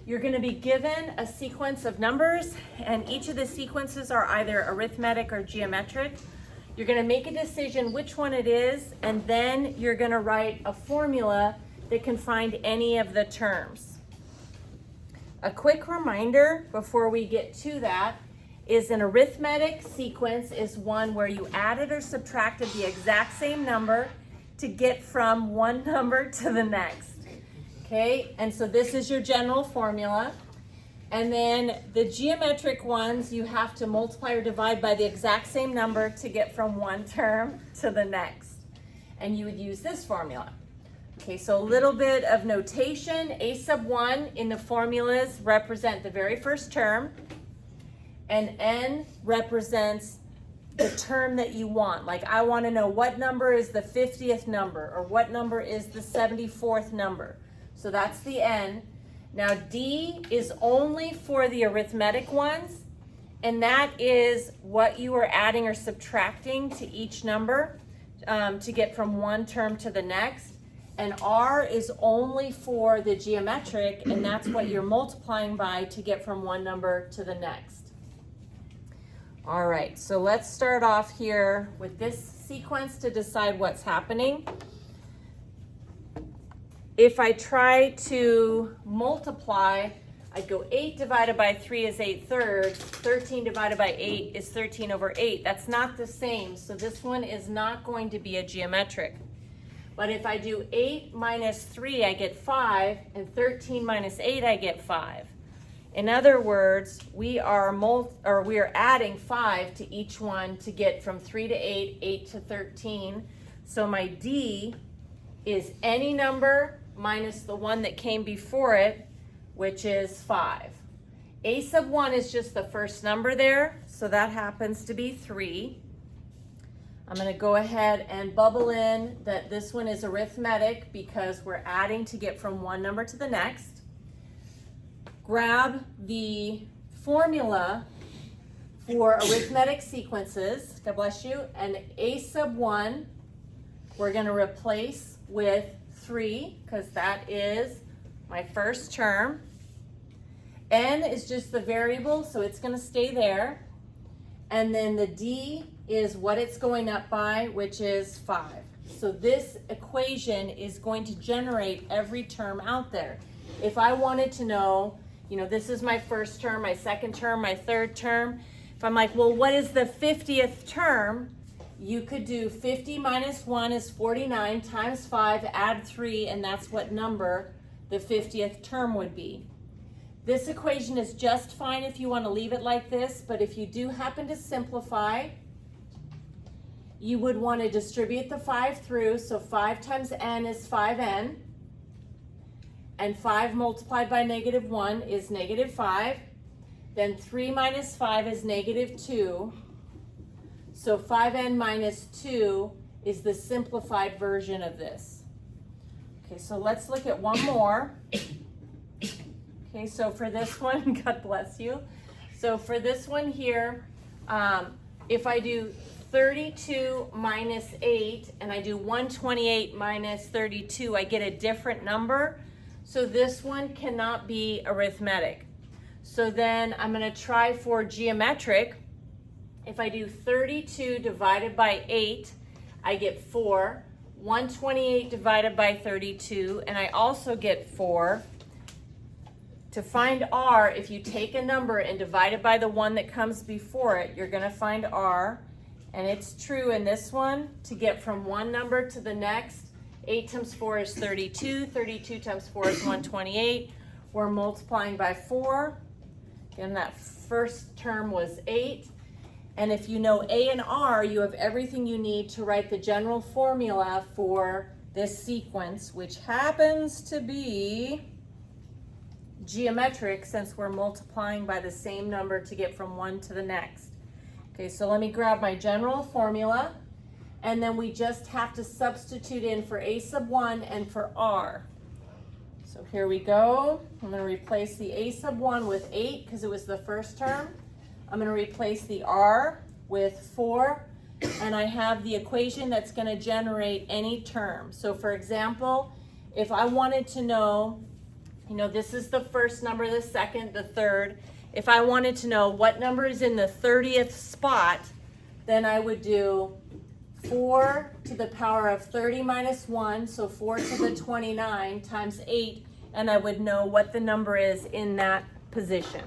You're going to be given a sequence of numbers, and each of the sequences are either arithmetic or geometric. You're going to make a decision which one it is, and then you're going to write a formula that can find any of the terms. A quick reminder before we get to that is an arithmetic sequence is one where you added or subtracted the exact same number to get from one number to the next. Okay, and so this is your general formula. And then the geometric ones, you have to multiply or divide by the exact same number to get from one term to the next. And you would use this formula. Okay, so a little bit of notation. A sub 1 in the formulas represent the very first term, and n represents the term that you want. Like I want to know what number is the 50th number, or what number is the 74th number. So that's the n. Now D is only for the arithmetic ones, and that is what you are adding or subtracting to each number to get from one term to the next. And R is only for the geometric, and that's what you're multiplying by to get from one number to the next. All right, so let's start off here with this sequence to decide what's happening. If I try to multiply, I'd go 8 divided by 3 is 8/3. 13 divided by 8 is 13/8. That's not the same, so this one is not going to be a geometric. But if I do 8 minus 3, I get 5, and 13 minus 8, I get 5. In other words, we are adding 5 to each one to get from 3 to 8, 8 to 13. So my D is any number minus the one that came before it, which is 5. A sub 1 is just the first number there, so that happens to be 3. I'm going to go ahead and bubble in that this one is arithmetic because we're adding to get from one number to the next. Grab the formula for arithmetic sequences, God bless you, and A sub 1 we're going to replace with 3 because that is my first term. N is just the variable, so it's going to stay there. And then the D is what it's going up by, which is 5. So this equation is going to generate every term out there. If I wanted to know, this is my first term, my second term, my third term. If I'm like, well, what is the 50th term? You could do 50 minus 1 is 49 times 5, add 3, and that's what number the 50th term would be. This equation is just fine if you want to leave it like this, but if you do happen to simplify, you would want to distribute the 5 through, so 5 times n is 5n, and 5 multiplied by -1 is -5, then 3 minus 5 is -2, so 5n minus 2 is the simplified version of this. Okay, so let's look at one more. Okay, so for this one, God bless you. So for this one here, if I do 32 minus 8 and I do 128 minus 32, I get a different number. So this one cannot be arithmetic. So then I'm going to try for geometric. If I do 32 divided by 8, I get 4. 128 divided by 32, and I also get 4. To find R, if you take a number and divide it by the one that comes before it, you're going to find R. And it's true in this one to get from one number to the next. 8 times 4 is 32. 32 times 4 is 128. We're multiplying by 4. Again, that first term was 8. And if you know A and R, you have everything you need to write the general formula for this sequence, which happens to be geometric since we're multiplying by the same number to get from one to the next. Okay, so let me grab my general formula, and then we just have to substitute in for A sub 1 and for R. So here we go. I'm going to replace the A sub 1 with 8 because it was the first term. I'm going to replace the R with 4, and I have the equation that's going to generate any term. So for example, if I wanted to know You know, this is the first number, the second, the third. If I wanted to know what number is in the 30th spot, then I would do 4 to the power of 30 minus 1, so 4 to the 29 times 8, and I would know what the number is in that position.